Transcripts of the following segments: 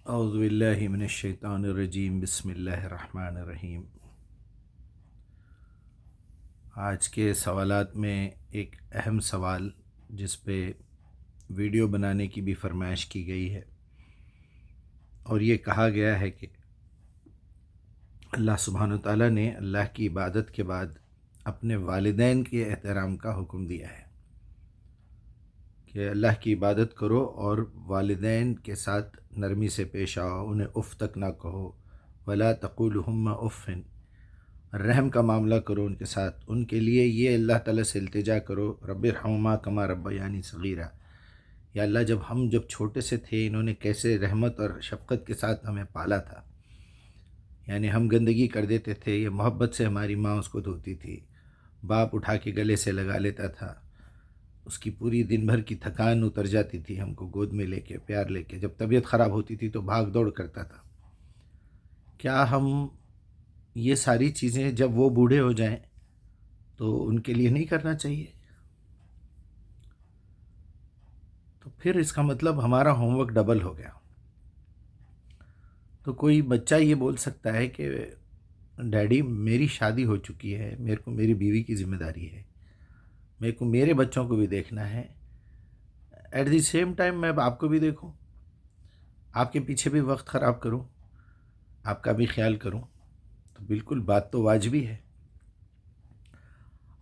اعوذ باللہ من الشیطان الرجیم، بسم اللہ الرحمن الرحیم۔ آج کے سوالات میں ایک اہم سوال جس پہ ویڈیو بنانے کی بھی فرمائش کی گئی ہے، اور یہ کہا گیا ہے کہ اللہ سبحانہ و تعالیٰ نے اللہ کی عبادت کے بعد اپنے والدین کے احترام کا حکم دیا ہے کہ اللہ کی عبادت کرو اور والدین کے ساتھ نرمی سے پیش آؤ، انہیں اف تک نہ کہو، ولا تقولہما اف، رحم کا معاملہ کرو ان کے ساتھ، ان کے لیے یہ اللہ تعالیٰ سے التجا کرو، رب ارحمہما کما ربیانی صغیرا، یا اللہ جب چھوٹے سے تھے انہوں نے کیسے رحمت اور شفقت کے ساتھ ہمیں پالا تھا، یعنی ہم گندگی کر دیتے تھے، یہ محبت سے ہماری ماں اس کو دھوتی تھی، باپ اٹھا کے گلے سے لگا لیتا تھا، اس کی پوری دن بھر کی تھکان اتر جاتی تھی، ہم کو گود میں لے کے پیار لے کے، جب طبیعت خراب ہوتی تھی تو بھاگ دوڑ کرتا تھا۔ کیا ہم یہ ساری چیزیں جب وہ بوڑھے ہو جائیں تو ان کے لیے نہیں کرنا چاہیے؟ تو پھر اس کا مطلب ہمارا ہوم ورک ڈبل ہو گیا۔ تو کوئی بچہ یہ بول سکتا ہے کہ ڈیڈی میری شادی ہو چکی ہے، میرے کو میری بیوی کی ذمہ داری ہے، میرے کو میرے بچوں کو بھی دیکھنا ہے، ایٹ دی سیم ٹائم میں آپ کو بھی دیکھوں، آپ کے پیچھے بھی وقت خراب کروں، آپ کا بھی خیال کروں، تو بالکل بات تو واجبی ہے۔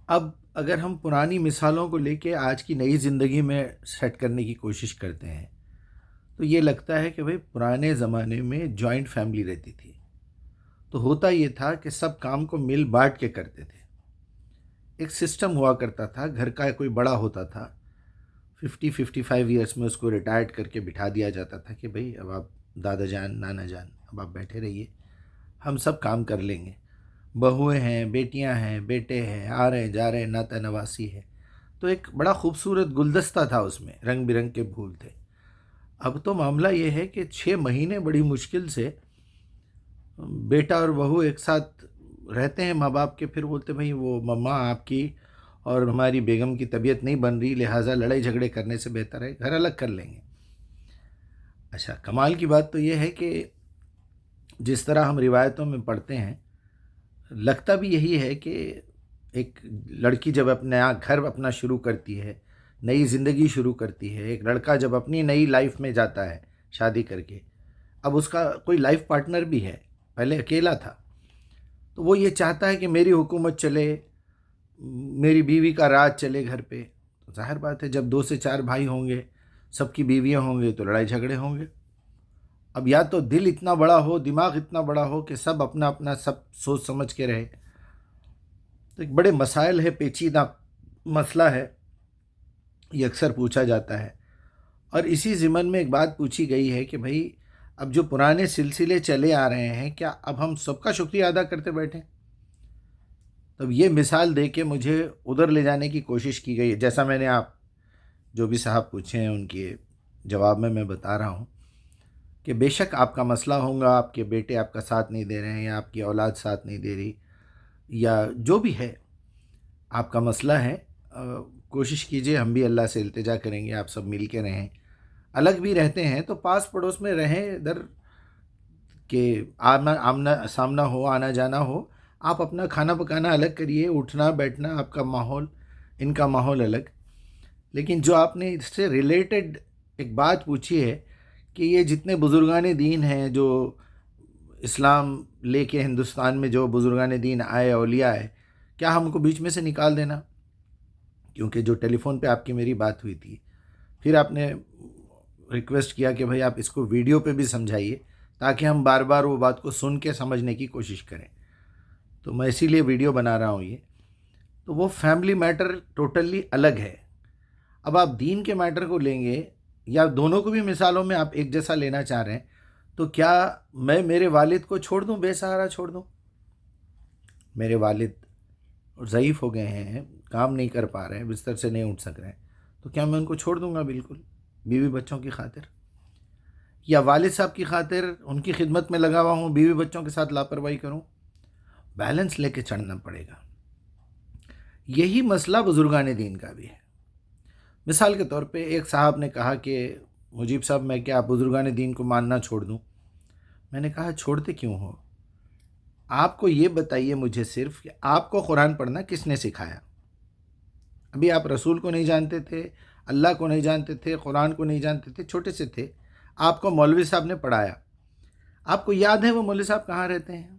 اب اگر ہم پرانی مثالوں کو لے کے آج کی نئی زندگی میں سیٹ کرنے کی کوشش کرتے ہیں تو یہ لگتا ہے کہ بھئی پرانے زمانے میں جوائنٹ فیملی رہتی تھی، تو ہوتا یہ تھا کہ سب کام کو مل بانٹ کے کرتے تھے، ایک سسٹم ہوا کرتا تھا، گھر کا کوئی بڑا ہوتا تھا 50-55 ایئرس میں اس کو ریٹائرڈ کر کے بٹھا دیا جاتا تھا کہ بھئی اب آپ دادا جان نانا جان اب آپ بیٹھے رہیے، ہم سب کام کر لیں گے، بہویں ہیں، بیٹیاں ہیں، بیٹے ہیں، آ رہے ہیں جا رہے ہیں، ناتا نواسی ہے، تو ایک بڑا خوبصورت گلدستہ تھا، اس میں رنگ برنگ کے پھول تھے۔ اب تو معاملہ یہ ہے کہ 6 مہینے بڑی مشکل سے بیٹا اور بہو ایک ساتھ رہتے ہیں، ماں باپ کے، پھر بولتے بھئی وہ مما آپ کی اور ہماری بیگم کی طبیعت نہیں بن رہی، لہٰذا لڑائی جھگڑے کرنے سے بہتر ہے گھر الگ کر لیں گے۔ اچھا، کمال کی بات تو یہ ہے کہ جس طرح ہم روایتوں میں پڑھتے ہیں، لگتا بھی یہی ہے کہ ایک لڑکی جب اپنا گھر اپنا شروع کرتی ہے، نئی زندگی شروع کرتی ہے، ایک لڑکا جب اپنی نئی لائف میں جاتا ہے شادی کر کے، اب اس کا کوئی لائف پارٹنر بھی ہے، پہلے اکیلا تھا، تو وہ یہ چاہتا ہے کہ میری حکومت چلے، میری بیوی کا راج چلے گھر پہ، تو ظاہر بات ہے جب 2 سے 4 بھائی ہوں گے، سب کی بیویاں ہوں گے تو لڑائی جھگڑے ہوں گے۔ اب یا تو دل اتنا بڑا ہو، دماغ اتنا بڑا ہو کہ سب اپنا اپنا سب سوچ سمجھ کے رہے، تو ایک بڑے مسائل ہے، پیچیدہ مسئلہ ہے، یہ اکثر پوچھا جاتا ہے، اور اسی ضمن میں ایک بات پوچھی گئی ہے کہ بھئی اب جو پرانے سلسلے چلے آ رہے ہیں، کیا اب ہم سب کا شکریہ ادا کرتے بیٹھیں؟ تب یہ مثال دے کے مجھے ادھر لے جانے کی کوشش کی گئی ہے، جیسا میں نے آپ جو بھی صاحب پوچھے ہیں ان کے جواب میں بتا رہا ہوں کہ بے شک آپ کا مسئلہ ہوگا، آپ کے بیٹے آپ کا ساتھ نہیں دے رہے ہیں، یا آپ کی اولاد ساتھ نہیں دے رہی، یا جو بھی ہے آپ کا مسئلہ ہے، کوشش کیجئے، ہم بھی اللہ سے التجا کریں گے آپ سب مل کے رہیں، الگ بھی رہتے ہیں تو پاس پڑوس میں رہیں، ادھر کہ آمنا سامنا ہو، آنا جانا ہو، آپ اپنا کھانا پکانا الگ کریے، اٹھنا بیٹھنا آپ کا ماحول، ان کا ماحول الگ۔ لیکن جو آپ نے اس سے ریلیٹڈ ایک بات پوچھی ہے کہ یہ جتنے بزرگان دین ہیں جو اسلام لے کے ہندوستان میں جو بزرگان دین آئے، اولیاء آئے، کیا ہم کو بیچ میں سے نکال دینا؟ کیونکہ جو ٹیلی فون پہ آپ کی میری بات ہوئی تھی، پھر آپ نے ریکویسٹ کیا کہ بھائی آپ اس کو ویڈیو پہ بھی سمجھائیے تاکہ ہم بار بار وہ بات کو سن کے سمجھنے کی کوشش کریں، تو میں اسی لیے ویڈیو بنا رہا ہوں یہ۔ تو وہ فیملی میٹر ٹوٹلی الگ ہے۔ اب آپ دین کے میٹر کو لیں گے، یا دونوں کو بھی مثالوں میں آپ ایک جیسا لینا چاہ رہے ہیں، تو کیا میں میرے والد کو چھوڑ دوں، بے سہارا چھوڑ دوں؟ میرے والد ضعیف ہو گئے ہیں، کام نہیں کر پا رہے ہیں، بستر سے نہیں اٹھ سک رہے ہیں، تو کیا میں ان کو چھوڑ دوں گا بالکل بیوی بچوں کی خاطر؟ یا والد صاحب کی خاطر ان کی خدمت میں لگا ہوا ہوں، بیوی بچوں کے ساتھ لاپرواہی کروں؟ بیلنس لے کے چڑھنا پڑے گا۔ یہی مسئلہ بزرگان دین کا بھی ہے۔ مثال کے طور پہ ایک صاحب نے کہا کہ مجیب صاحب میں کیا بزرگان دین کو ماننا چھوڑ دوں؟ میں نے کہا چھوڑتے کیوں ہو؟ آپ کو یہ بتائیے مجھے صرف کہ آپ کو قرآن پڑھنا کس نے سکھایا؟ ابھی آپ رسول کو نہیں جانتے تھے، اللہ کو نہیں جانتے تھے، قرآن کو نہیں جانتے تھے، چھوٹے سے تھے، آپ کو مولوی صاحب نے پڑھایا. آپ کو یاد ہے وہ مولوی صاحب کہاں رہتے ہیں؟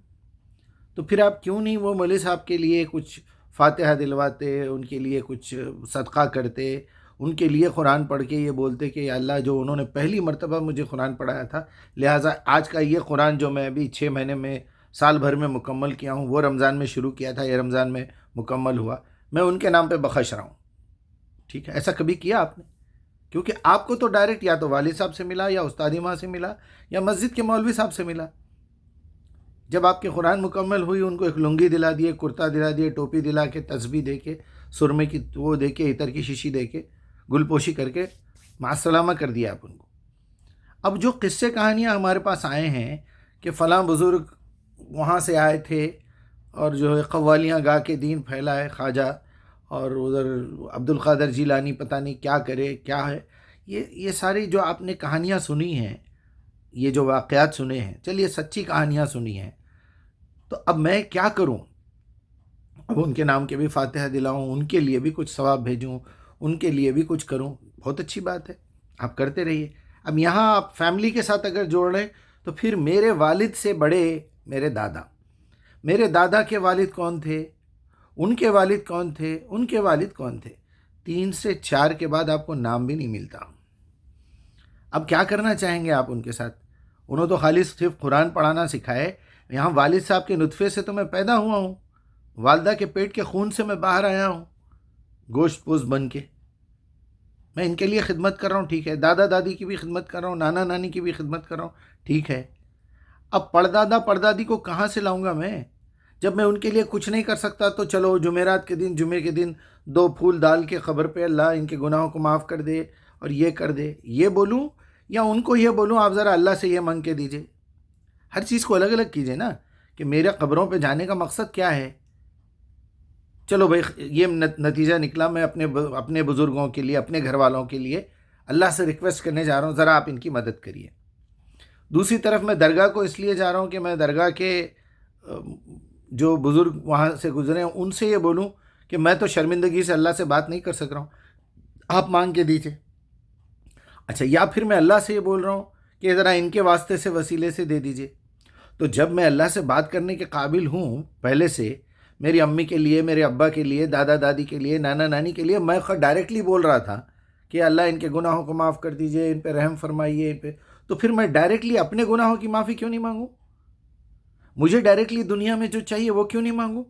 تو پھر آپ کیوں نہیں وہ مولوی صاحب کے لیے کچھ فاتحہ دلواتے، ان کے لیے کچھ صدقہ کرتے، ان کے لیے قرآن پڑھ کے یہ بولتے کہ یا اللہ جو انہوں نے پہلی مرتبہ مجھے قرآن پڑھایا تھا، لہٰذا آج کا یہ قرآن جو میں ابھی 6 مہینے میں سال بھر میں مکمل کیا ہوں، وہ رمضان میں شروع کیا تھا، یہ رمضان میں مکمل ہوا، میں ان کے نام پہ بخش رہا ہوں. ٹھیک ہے، ایسا کبھی کیا آپ نے؟ کیونکہ آپ کو تو ڈائریکٹ یا تو والد صاحب سے ملا، یا استادی ماں سے ملا، یا مسجد کے مولوی صاحب سے ملا. جب آپ کی قرآن مکمل ہوئی، ان کو ایک لنگی دلا دیے، کرتا دلا دیے، ٹوپی دلا کے، تسبیح دے کے، سرمے کی وہ دے کے، عطر کی شیشی دے کے، گل پوشی کر کے مع السلامہ کر دیا آپ ان کو. اب جو قصے کہانیاں ہمارے پاس آئے ہیں کہ فلاں بزرگ وہاں سے آئے تھے اور جو ہے قوالیاں گا کے دین پھیلائے خواجہ، اور ادھر عبد القادر جیلانی پتہ نہیں کیا کرے کیا ہے، یہ ساری جو آپ نے کہانیاں سنی ہیں، یہ جو واقعات سنے ہیں، چلیے سچی کہانیاں سنی ہیں، تو اب میں کیا کروں؟ اب ان کے نام کے بھی فاتحہ دلاؤں، ان کے لیے بھی کچھ ثواب بھیجوں، ان کے لیے بھی کچھ کروں؟ بہت اچھی بات ہے، آپ کرتے رہیے. اب یہاں آپ فیملی کے ساتھ اگر جوڑ رہے تو پھر میرے والد سے بڑے میرے دادا کے والد کون تھے، ان کے والد کون تھے، ان کے والد کون تھے، 3 سے 4 کے بعد آپ کو نام بھی نہیں ملتا. اب کیا کرنا چاہیں گے آپ ان کے ساتھ؟ انہوں تو خالی صرف قرآن پڑھانا سکھائے. یہاں والد صاحب کے نطفے سے تو میں پیدا ہوا ہوں، والدہ کے پیٹ کے خون سے میں باہر آیا ہوں، گوشت پوست بن کے. میں ان کے لیے خدمت کر رہا ہوں، ٹھیک ہے، دادا دادی کی بھی خدمت کر رہا ہوں، نانا نانی کی بھی خدمت کر رہا ہوں، ٹھیک ہے. اب پردادا پردادی کو کہاں سے لاؤں گا میں؟ جب میں ان کے لیے کچھ نہیں کر سکتا تو چلو جمعرات کے دن، جمعے کے دن 2 پھول ڈال کے خبر پہ اللہ ان کے گناہوں کو معاف کر دے اور یہ کر دے، یہ بولوں؟ یا ان کو یہ بولوں آپ ذرا اللہ سے یہ مانگ کے دیجئے؟ ہر چیز کو الگ الگ کیجئے نا، کہ میرے قبروں پہ جانے کا مقصد کیا ہے. چلو بھائی، یہ نتیجہ نکلا، میں اپنے بزرگوں کے لیے، اپنے گھر والوں کے لیے اللہ سے ریکویسٹ کرنے جا رہا ہوں ذرا آپ ان کی مدد کریے. دوسری طرف میں درگاہ کو اس لیے جا رہا ہوں کہ میں درگاہ کے جو بزرگ وہاں سے گزرے ہیں ان سے یہ بولوں کہ میں تو شرمندگی سے اللہ سے بات نہیں کر سک رہا ہوں، آپ مانگ کے دیجئے. اچھا، یا پھر میں اللہ سے یہ بول رہا ہوں کہ ذرا ان کے واسطے سے وسیلے سے دے دیجئے. تو جب میں اللہ سے بات کرنے کے قابل ہوں پہلے سے، میری امی کے لیے، میرے ابا کے لیے، دادا دادی کے لیے، نانا نانی کے لیے میں ڈائریکٹلی بول رہا تھا کہ اللہ ان کے گناہوں کو معاف کر دیجئے، ان پہ رحم فرمائیے، ان پہ، تو پھر میں ڈائریکٹلی اپنے گناہوں کی معافی کیوں نہیں مانگوں؟ مجھے ڈائریکٹلی دنیا میں جو چاہیے وہ کیوں نہیں مانگوں؟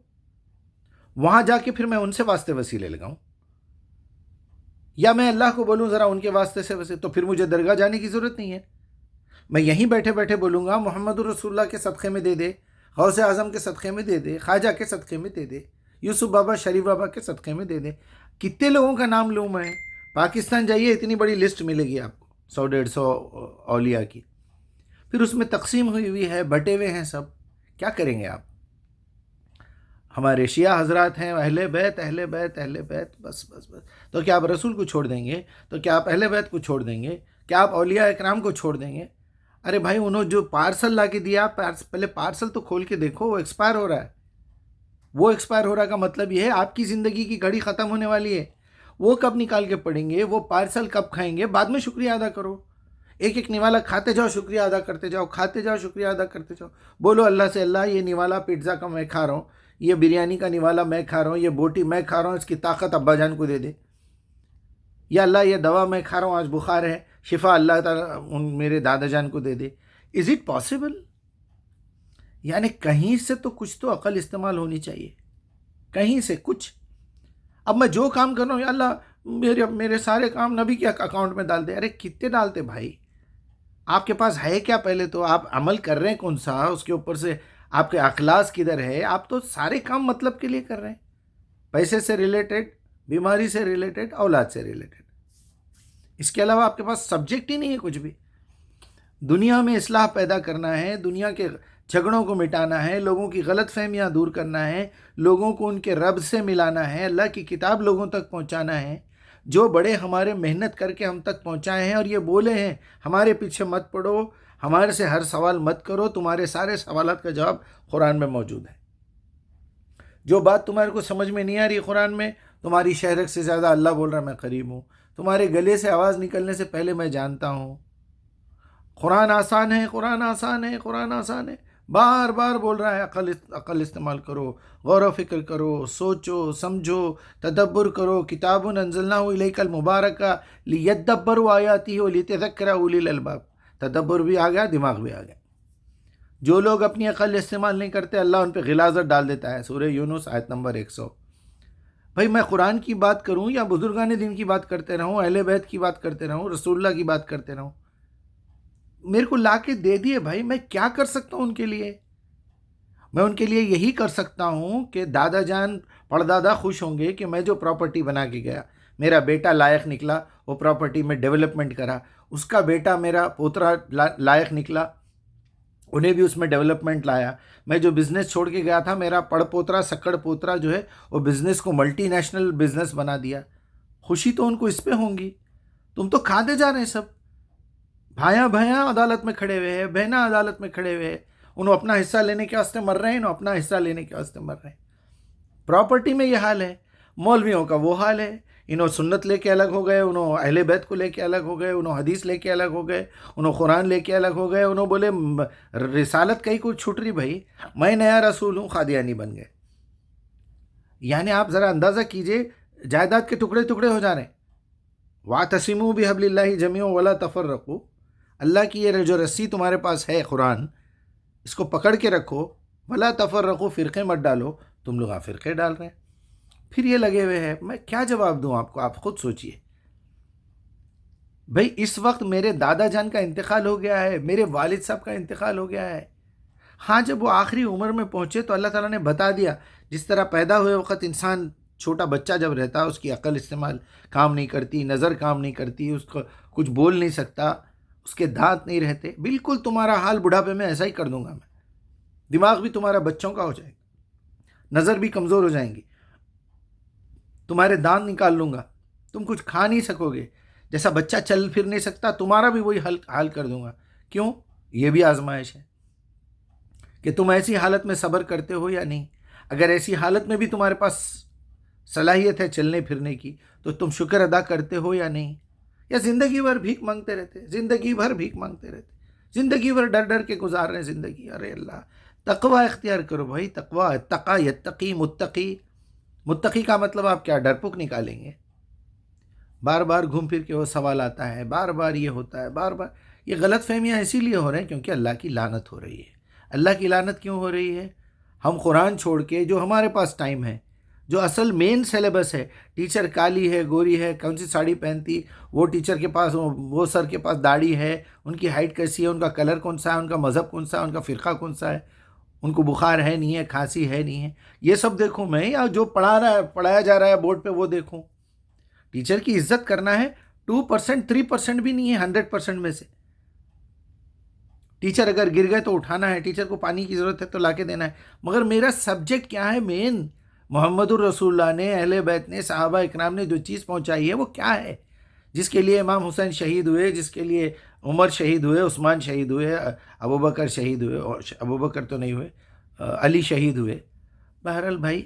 وہاں جا کے پھر میں ان سے واسطے وسیلے لگاؤں؟ یا میں اللہ کو بولوں ذرا ان کے واسطے سے وسیلے، تو پھر مجھے درگاہ جانے کی ضرورت نہیں ہے. میں یہیں بیٹھے بیٹھے بولوں گا محمد الرسول اللہ کے صدقے میں دے دے، غوث اعظم کے صدقے میں دے دے، خواجہ کے صدقے میں دے دے، یوسف بابا، شریف بابا کے صدقے میں دے دے. کتنے لوگوں کا نام لوں میں؟ پاکستان جائیے، اتنی بڑی لسٹ ملے گی آپ کو، 100-150 اولیاء کی. پھر اس میں تقسیم ہوئی ہے، بٹے ہوئے ہیں سب. کیا کریں گے آپ؟ ہمارے شیعہ حضرات ہیں، اہل بیت اہل بیت اہل بیت، بس بس بس. تو کیا آپ رسول کو چھوڑ دیں گے؟ تو کیا آپ اہل بیت کو چھوڑ دیں گے؟ کیا آپ اولیاء اکرام کو چھوڑ دیں گے؟ ارے بھائی، انہوں جو پارسل لا کے دیا، پہلے پارسل تو کھول کے دیکھو، وہ ایکسپائر ہو رہا ہے. وہ ایکسپائر ہو رہا کا مطلب یہ ہے آپ کی زندگی کی گھڑی ختم ہونے والی ہے. وہ کب نکال کے پڑیں گے؟ وہ پارسل کب کھائیں گے؟ بعد میں شکریہ ادا کرو. ایک ایک نوالا کھاتے جاؤ، شکریہ ادا کرتے جاؤ، کھاتے جاؤ، شکریہ ادا کرتے جاؤ. بولو اللہ سے، اللہ یہ نوالا پیٹزا کا میں کھا رہا ہوں، یہ بریانی کا نوالا میں کھا رہا ہوں، یہ بوٹی میں کھا رہا ہوں، اس کی طاقت ابا جان کو دے دے. یا اللہ یہ دوا میں کھا رہا ہوں، آج بخار ہے، شفا اللہ تعالیٰ میرے دادا جان کو دے دے. Is it possible? یعنی کہیں سے تو کچھ تو عقل استعمال ہونی چاہیے، کہیں سے کچھ. اب میں جو کام کر رہا ہوں، یا اللہ میرے سارے کام نبی کے اکاؤنٹ میں ڈال دے. ارے کتنے ڈالتے بھائی؟ آپ کے پاس ہے کیا؟ پہلے تو آپ عمل کر رہے ہیں کون سا، اس کے اوپر سے آپ کے اخلاص کدھر ہے؟ آپ تو سارے کام مطلب کے لیے کر رہے ہیں، پیسے سے ریلیٹڈ، بیماری سے ریلیٹڈ، اولاد سے ریلیٹڈ. اس کے علاوہ آپ کے پاس سبجیکٹ ہی نہیں ہے کچھ بھی. دنیا میں اصلاح پیدا کرنا ہے، دنیا کے جھگڑوں کو مٹانا ہے، لوگوں کی غلط فہمیاں دور کرنا ہے، لوگوں کو ان کے رب سے ملانا ہے، اللہ کی کتاب لوگوں تک پہنچانا ہے. جو بڑے ہمارے محنت کر کے ہم تک پہنچائے ہیں اور یہ بولے ہیں ہمارے پیچھے مت پڑو، ہمارے سے ہر سوال مت کرو، تمہارے سارے سوالات کا جواب قرآن میں موجود ہے۔ جو بات تمہارے کو سمجھ میں نہیں آ رہی قرآن میں، تمہاری شہرت سے زیادہ اللہ بول رہا ہے میں قریب ہوں، تمہارے گلے سے آواز نکلنے سے پہلے میں جانتا ہوں۔ قرآن آسان ہے، قرآن آسان ہے، قرآن آسان ہے، بار بار بول رہا ہے عقل استعمال کرو، غور و فکر کرو، سوچو سمجھو، تدبر کرو۔ کتاب انزلناہ الیک المبارک لیدبروا آیاتہ ولتذکر اولی الالباب۔ تدبر بھی آ گیا، دماغ بھی آ گیا۔ جو لوگ اپنی عقل استعمال نہیں کرتے، اللہ ان پہ غلاظت ڈال دیتا ہے۔ سورہ یونس آیت نمبر 100۔ بھائی میں قرآن کی بات کروں یا بزرگان دین کی بات کرتے رہوں، اہل بیت کی بات کرتے رہوں، رسول اللہ کی بات کرتے رہوں، میرے کو لا کے دے دیے بھائی، میں کیا کر سکتا ہوں ان کے لیے؟ میں ان کے لیے یہی کر سکتا ہوں کہ دادا جان پردادا خوش ہوں گے کہ میں جو پراپرٹی بنا کے گیا، میرا بیٹا لائق نکلا، وہ پراپرٹی میں ڈیولپمنٹ کرا، اس کا بیٹا میرا پوترا لائق نکلا، انہیں بھی اس میں ڈیولپمنٹ لایا۔ میں جو بزنس چھوڑ کے گیا تھا، میرا پڑ پوترا سکڑ پوترا جو ہے وہ بزنس کو ملٹی نیشنل بزنس بنا دیا۔ خوشی تو ان کو اس پہ ہوں گی۔ تم تو کھاتے جا رہے ہیں سب، بھائیاں عدالت میں کھڑے ہوئے ہیں، بہناں عدالت میں کھڑے ہوئے ہیں، انہوں اپنا حصہ لینے کے واسطے مر رہے ہیں، انہوں اپنا حصہ لینے کے واسطے مر رہے ہیں۔ پراپرٹی میں یہ حال ہے، مولویوں کا وہ حال ہے، انہوں سنت لے کے الگ ہو گئے، انہوں اہل بیت کو لے کے الگ ہو گئے، انہوں حدیث لے کے الگ ہو گئے، انہوں قرآن لے کے الگ ہو گئے، انہوں بولے رسالت کہیں کو چھوٹ رہی بھائی، میں نیا رسول ہوں، قادیانی بن گئے۔ یعنی آپ ذرا اندازہ کیجئے، جائیداد کے ٹکڑے ٹکڑے ہو جا رہے ہیں۔ وَاعْتَصِمُوا بِحَبْلِ اللَّهِ جَمِيعًا وَلَا تَفَرَّقُوا۔ اللہ کی یہ جو رسی تمہارے پاس ہے قرآن، اس کو پکڑ کے رکھو، وَلَا تَفَرَّقُوا، فرقے مت ڈالو۔ تم لوگ فرقے ڈال رہے ہیں، پھر یہ لگے ہوئے ہیں۔ میں کیا جواب دوں آپ کو، آپ خود سوچئے۔ بھئی اس وقت میرے دادا جان کا انتقال ہو گیا ہے، میرے والد صاحب کا انتقال ہو گیا ہے۔ ہاں جب وہ آخری عمر میں پہنچے تو اللہ تعالیٰ نے بتا دیا، جس طرح پیدا ہوئے وقت انسان چھوٹا بچہ جب رہتا ہے، اس کی عقل استعمال کام نہیں کرتی، نظر کام نہیں کرتی، اس کو کچھ بول نہیں سکتا، اس کے دانت نہیں رہتے، بالکل تمہارا حال بڑھاپے میں ایسا ہی کر دوں گا میں۔ دماغ بھی تمہارا بچوں کا ہو جائے گا، نظر بھی کمزور ہو جائیں گی، تمہارے دانت نکال لوں گا، تم کچھ کھا نہیں سکو گے، جیسا بچہ چل پھر نہیں سکتا تمہارا بھی وہی حال کر دوں گا۔ کیوں؟ یہ بھی آزمائش ہے کہ تم ایسی حالت میں صبر کرتے ہو یا نہیں۔ اگر ایسی حالت میں بھی تمہارے پاس صلاحیت ہے چلنے پھرنے کی، تو تم شکر ادا کرتے ہو یا نہیں؟ یا زندگی بھر بھیک مانگتے رہتے، زندگی بھر بھیک مانگتے رہتے، زندگی بھر ڈر ڈر کے گزار رہے ہیں زندگی۔ ارے اللہ، تقوی اختیار کرو بھائی، تقوی، اتقا یتقی، متقی۔ متقی کا مطلب آپ کیا ڈرپوک نکالیں گے؟ بار بار گھوم پھر کے وہ سوال آتا ہے، بار بار یہ ہوتا ہے، بار بار یہ غلط فہمیاں اسی لیے ہو رہے ہیں کیونکہ اللہ کی لعنت ہو رہی ہے۔ اللہ کی لعنت کیوں ہو رہی ہے؟ ہم قرآن چھوڑ کے جو ہمارے پاس ٹائم ہے، جو اصل مین سلیبس ہے، ٹیچر کالی ہے، گوری ہے، کون سی ساڑی پہنتی، وہ ٹیچر کے پاس وہ سر کے پاس داڑھی ہے، ان کی ہائٹ کیسی ہے، ان کا کلر کون سا ہے، ان کا مذہب کون سا ہے، ان کا فرقہ کون سا ہے، ان کو بخار ہے نہیں ہے، کھانسی ہے نہیں ہے، یہ سب دیکھوں میں، یا جو پڑھایا جا رہا ہے بورڈ پہ وہ دیکھوں؟ ٹیچر کی عزت کرنا ہے، 2% 3% بھی نہیں ہے 100% میں سے۔ ٹیچر اگر گر گئے تو اٹھانا ہے، ٹیچر کو پانی کی ضرورت ہے تو لا کے دینا ہے، مگر میرا سبجیکٹ کیا ہے مین؟ محمد الرسول اللہ نے، اہل بیت نے، صحابہ اکرام نے جو چیز پہنچائی ہے وہ کیا ہے؟ جس کے لیے امام حسین شہید ہوئے، جس کے لیے عمر شہید ہوئے، عثمان شہید ہوئے، ابوبکر شہید ہوئے، ابوبکر تو نہیں ہوئے، علی شہید ہوئے۔ بہرحال بھائی،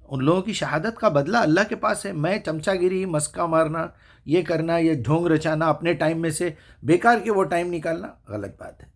ان لوگوں کی شہادت کا بدلہ اللہ کے پاس ہے۔ میں چمچہ گیری، مسکا مارنا، یہ کرنا، یہ ڈھونگ رچانا، اپنے ٹائم میں سے بیکار کے وہ ٹائم نکالنا، غلط بات ہے۔